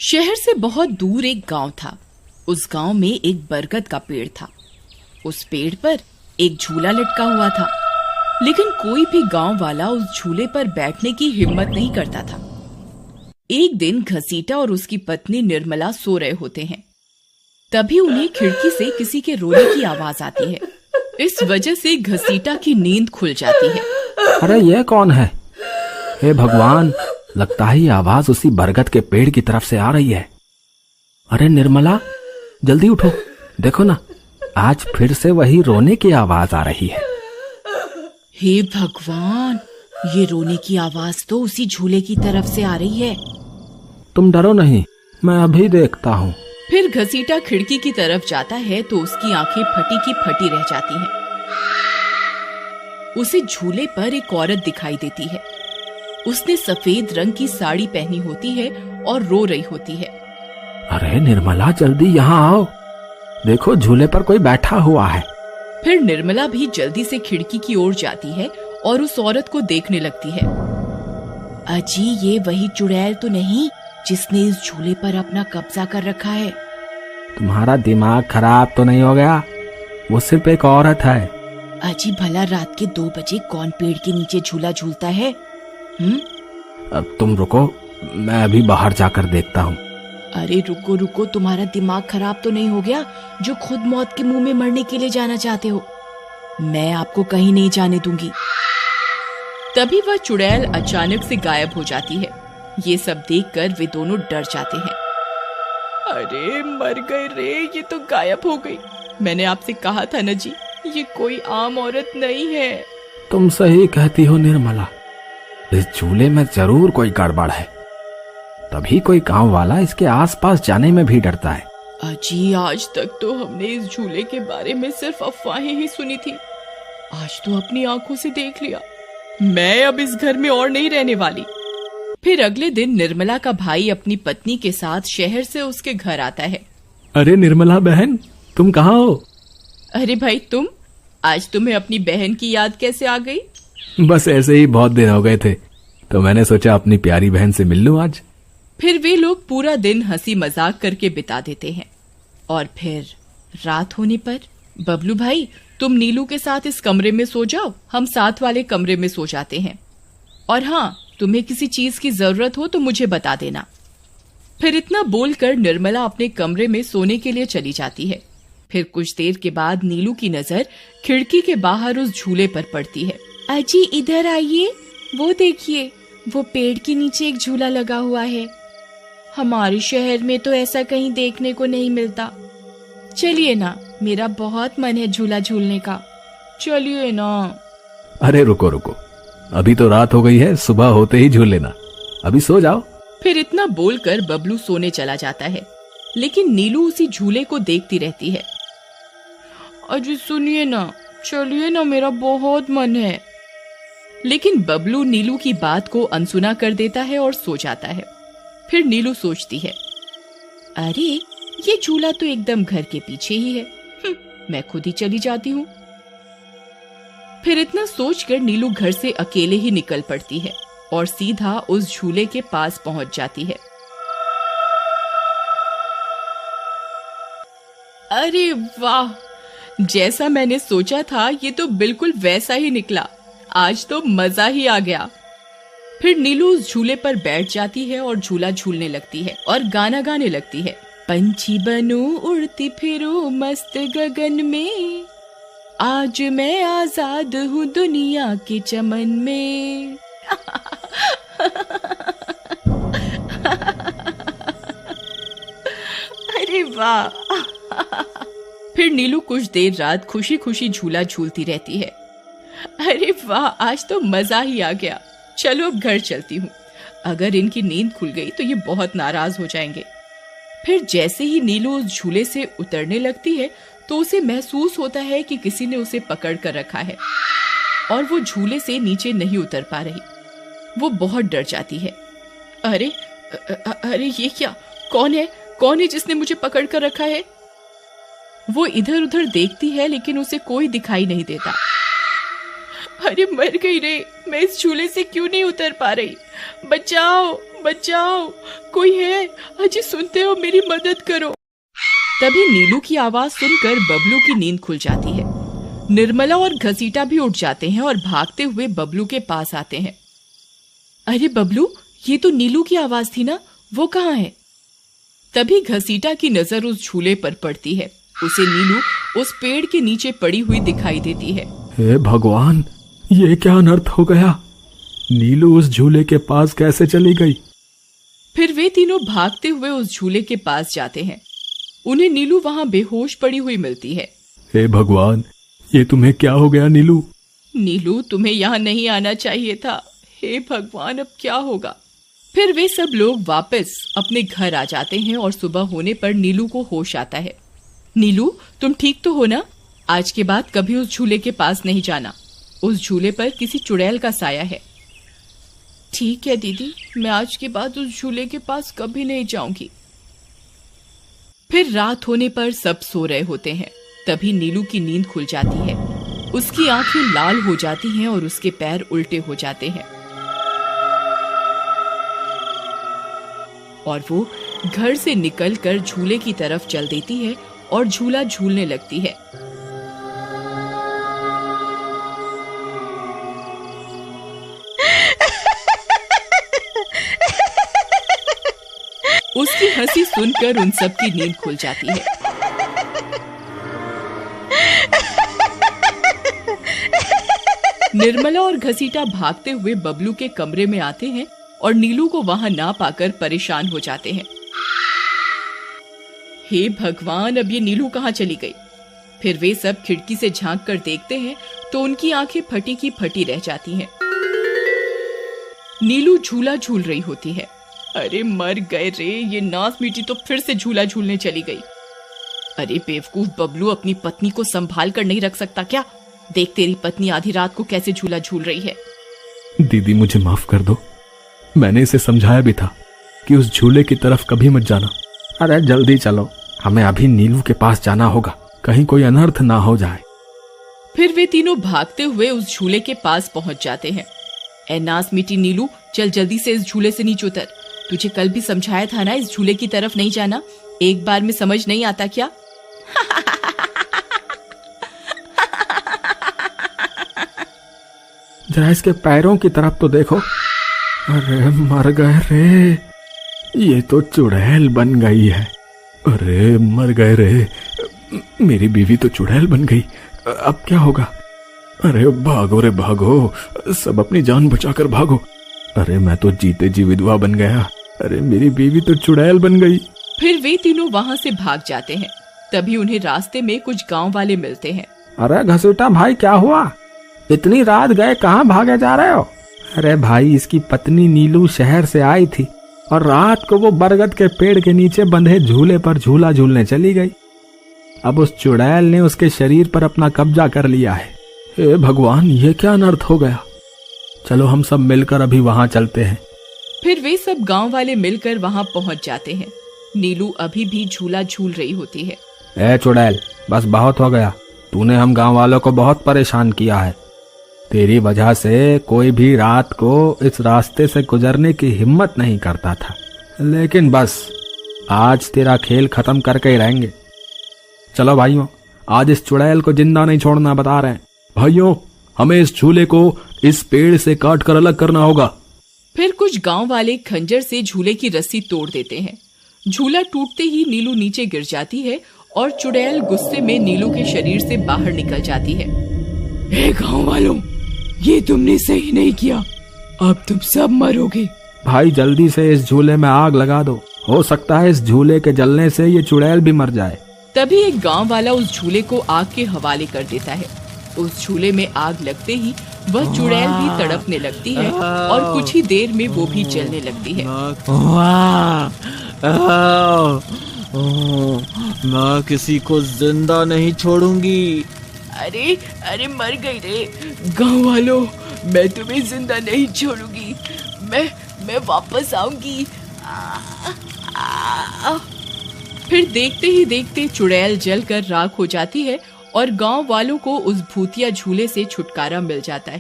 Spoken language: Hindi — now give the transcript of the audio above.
शहर से बहुत दूर एक गांव था। उस गांव में एक बरगद का पेड़ था। उस पेड़ पर एक झूला लटका हुआ था, लेकिन कोई भी गांव वाला उस झूले पर बैठने की हिम्मत नहीं करता था। एक दिन घसीटा और उसकी पत्नी निर्मला सो रहे होते हैं। तभी उन्हें खिड़की से किसी के रोने की आवाज आती है। इस वजह से घसीटा की नींद खुल जाती है। अरे ये कौन है? हे भगवान, लगता है ये आवाज उसी बरगद के पेड़ की तरफ से आ रही है। अरे निर्मला, जल्दी उठो, देखो ना, आज फिर से वही रोने की आवाज आ रही है। हे भगवान, ये रोने की आवाज तो उसी झूले की तरफ से आ रही है। तुम डरो नहीं, मैं अभी देखता हूँ। फिर घसीटा खिड़की की तरफ जाता है तो उसकी आंखें फटी की फटी रह जाती हैं। उसे झूले पर एक औरत दिखाई देती है। उसने सफेद रंग की साड़ी पहनी होती है और रो रही होती है। अरे निर्मला, जल्दी यहाँ आओ, देखो झूले पर कोई बैठा हुआ है। फिर निर्मला भी जल्दी से खिड़की की ओर जाती है और उस औरत को देखने लगती है। अजी, ये वही चुड़ैल तो नहीं जिसने इस झूले पर अपना कब्जा कर रखा है? तुम्हारा दिमाग खराब तो नहीं हो गया? वो सिर्फ एक औरत है। अजी, भला रात के 2 बजे कौन पेड़ के नीचे झूला झूलता है? अब तुम रुको, मैं अभी बाहर जाकर देखता हूँ। अरे रुको रुको, तुम्हारा दिमाग खराब तो नहीं हो गया जो खुद मौत के मुंह में मरने के लिए जाना चाहते हो? मैं आपको कहीं नहीं जाने दूंगी। तभी वह चुड़ैल अचानक से गायब हो जाती है। ये सब देखकर वे दोनों डर जाते हैं। अरे मर गए रे, ये तो गायब हो गई। मैंने आपसे कहा था ना जी, ये कोई आम औरत नहीं है। तुम सही कहती हो निर्मला, इस झूले में जरूर कोई गड़बड़ है, तभी कोई गांव वाला इसके आसपास जाने में भी डरता है। अजी, आज तक तो हमने इस झूले के बारे में सिर्फ अफवाहें ही सुनी थी। आज तो अपनी आंखों से देख लिया। मैं अब इस घर में और नहीं रहने वाली। फिर अगले दिन निर्मला का भाई अपनी पत्नी के साथ शहर से उसके घर आता है। अरे निर्मला बहन, तुम कहाँ हो? अरे भाई, तुम आज तुम्हें अपनी बहन की याद कैसे आ गई? बस ऐसे ही, बहुत दिन हो गए थे तो मैंने सोचा अपनी प्यारी बहन से मिल लूं आज। फिर वे लोग पूरा दिन हंसी मजाक करके बिता देते हैं। और फिर रात होने पर, बबलू भाई, तुम नीलू के साथ इस कमरे में सो जाओ, हम साथ वाले कमरे में सो जाते हैं। और हाँ, तुम्हें किसी चीज की जरूरत हो तो मुझे बता देना। फिर इतना बोलकर निर्मला अपने कमरे में सोने के लिए चली जाती है। फिर कुछ देर के बाद नीलू की नजर खिड़की के बाहर उस झूले पर पड़ती है। अजी, इधर आइए, वो देखिए, वो पेड़ के नीचे एक झूला लगा हुआ है। हमारे शहर में तो ऐसा कहीं देखने को नहीं मिलता। चलिए ना, मेरा बहुत मन है झूला झूलने का, चलिए ना। अरे रुको रुको, अभी तो रात हो गई है, सुबह होते ही झूल लेना, अभी सो जाओ। फिर इतना बोलकर बबलू सोने चला जाता है, लेकिन नीलू उसी झूले को देखती रहती है। अजी सुनिए ना, चलिए ना, मेरा बहुत मन है। लेकिन बबलू नीलू की बात को अनसुना कर देता है और सो जाता है। फिर नीलू सोचती है, अरे ये झूला तो एकदम घर के पीछे ही है, मैं खुद ही चली जाती हूँ। फिर इतना सोचकर नीलू घर से अकेले ही निकल पड़ती है और सीधा उस झूले के पास पहुंच जाती है। अरे वाह, जैसा मैंने सोचा था ये तो बिल्कुल वैसा ही निकला। आज तो मजा ही आ गया। फिर नीलू उस झूले पर बैठ जाती है और झूला झूलने लगती है और गाना गाने लगती है। पंछी बनूं उड़ती फिरूं मस्त गगन में, आज मैं आजाद हूँ दुनिया के चमन में। अरे वाह। फिर नीलू कुछ देर रात खुशी खुशी झूला झूलती रहती है। अरे वाह, आज तो मजा ही आ गया। चलो अब घर चलती हूँ, अगर इनकी नींद खुल गई तो ये बहुत नाराज हो जाएंगे। फिर जैसे ही नीलू उस झूले से उतरने लगती है तो उसे महसूस होता है कि किसी ने उसे पकड़ कर रखा है और वो झूले से नीचे नहीं उतर पा रही। वो बहुत डर जाती है। अरे अरे ये क्या, कौन है जिसने मुझे पकड़ कर रखा है? वो इधर उधर देखती है लेकिन उसे कोई दिखाई नहीं देता। अरे मर गई रे, मैं इस झूले से क्यों नहीं उतर पा रही? बचाओ बचाओ, कोई है? अजी सुनते हो, मेरी मदद करो। तभी नीलू की आवाज सुनकर बबलू की नींद खुल जाती है। निर्मला और घसीटा भी उठ जाते हैं और भागते हुए बबलू के पास आते हैं। अरे बबलू, ये तो नीलू की आवाज थी ना, वो कहाँ है? तभी घसीटा की नजर उस झूले पर पड़ती है। उसे नीलू उस पेड़ के नीचे पड़ी हुई दिखाई देती है। हे भगवान, ये क्या अनर्थ हो गया? नीलू उस झूले के पास कैसे चली गई? फिर वे तीनों भागते हुए उस झूले के पास जाते हैं। उन्हें नीलू वहां बेहोश पड़ी हुई मिलती है। हे भगवान, ये तुम्हें क्या हो गया नीलू? नीलू, तुम्हें यहाँ नहीं आना चाहिए था। हे भगवान, अब क्या होगा? फिर वे सब लोग वापस अपने घर आ जाते हैं और सुबह होने पर नीलू को होश आता है। नीलू, तुम ठीक तो हो ना? आज के बाद कभी उस झूले के पास नहीं जाना। उस झूले पर किसी चुड़ैल का साया है। ठीक है दीदी, मैं आज के बाद उस झूले के पास कभी नहीं जाऊंगी। फिर रात होने पर सब सो रहे होते हैं। तभी नीलू की नींद खुल जाती है। उसकी आंखें लाल हो जाती हैं और उसके पैर उल्टे हो जाते हैं और वो घर से निकलकर झूले की तरफ चल देती है और झूला झूलने लगती है। उसकी हंसी सुनकर उन सब की नींद खुल जाती है। निर्मला और घसीटा भागते हुए बबलू के कमरे में आते हैं और नीलू को वहां ना पाकर परेशान हो जाते हैं। हे भगवान, अब ये नीलू कहाँ चली गई? फिर वे सब खिड़की से झांक कर देखते हैं तो उनकी आंखें फटी की फटी रह जाती हैं। नीलू झूला झूल रही होती है। अरे मर गए रे, ये नास मीठी तो फिर से झूला झूलने चली गई। अरे बेवकूफ बबलू, अपनी पत्नी को संभाल कर नहीं रख सकता क्या? देख, तेरी पत्नी आधी रात को कैसे झूला झूल रही है। दीदी, मुझे माफ कर दो। मैंने इसे समझाया भी था कि उस झूले की तरफ कभी मत जाना। अरे जल्दी चलो, हमें अभी नीलू के पास जाना होगा, कहीं कोई अनर्थ ना हो जाए। फिर वे तीनों भागते हुए उस झूले के पास पहुंच जाते हैं। ए नास मीठी नीलू, चल जल्दी से इस झूले से नीचे उतर। तुझे कल भी समझाया था ना इस झूले की तरफ नहीं जाना। एक बार में समझ नहीं आता क्या? जरा इसके पैरों की तरफ तो देखो। अरे मर गए रे, ये तो चुड़ैल बन गई है। अरे मर गए रे, मेरी बीवी तो चुड़ैल बन गई। अब क्या होगा? अरे भागो रे भागो, सब अपनी जान बचाकर भागो। अरे मैं तो जीते जी विधवा बन गया। अरे मेरी बीवी तो चुड़ैल बन गई। फिर वे तीनों वहां से भाग जाते हैं। तभी उन्हें रास्ते में कुछ गांव वाले मिलते हैं। अरे घसीटा भाई, क्या हुआ? इतनी रात गए कहाँ भागे जा रहे हो? अरे भाई, इसकी पत्नी नीलू शहर से आई थी और रात को वो बरगद के पेड़ के नीचे बंधे झूले पर झूला झूलने चली गई। अब उस चुड़ैल ने उसके शरीर पर अपना कब्जा कर लिया है। हे भगवान, ये क्या अनर्थ हो गया? चलो हम सब मिलकर अभी वहां चलते हैं। फिर वे सब गांव वाले मिलकर वहां पहुंच जाते हैं। नीलू अभी भी झूला झूल रही होती है। ए चुड़ैल, बस बहुत हो गया। तूने हम गांव वालों को बहुत परेशान किया है। तेरी वजह से कोई भी रात को इस रास्ते से गुजरने की हिम्मत नहीं करता था, लेकिन बस आज तेरा खेल खत्म करके ही रहेंगे। चलो भाइयों, आज इस चुड़ैल को जिंदा नहीं छोड़ना, बता रहे हैं। भाइयों, हमें इस झूले को इस पेड़ से काट कर अलग करना होगा। फिर कुछ गांव वाले खंजर से झूले की रस्सी तोड़ देते हैं। झूला टूटते ही नीलू नीचे गिर जाती है और चुड़ैल गुस्से में नीलू के शरीर से बाहर निकल जाती है। हे गांव वालों, ये तुमने सही नहीं किया, अब तुम सब मरोगे। भाई जल्दी से इस झूले में आग लगा दो, हो सकता है इस झूले के जलने से ये चुड़ैल भी मर जाए। तभी एक गांव वाला उस झूले को आग के हवाले कर देता है। उस झूले में आग लगते ही वह चुड़ैल भी तड़पने लगती है और कुछ ही देर में वो भी जलने लगती है। मैं किसी को जिंदा नहीं छोड़ूंगी। अरे अरे मर गई रे। गांव वालों, मैं तुम्हें जिंदा नहीं छोड़ूंगी, मैं वापस आऊंगी। फिर देखते ही देखते चुड़ैल जलकर राख हो जाती है और गांव वालों को उस भूतिया झूले से छुटकारा मिल जाता है।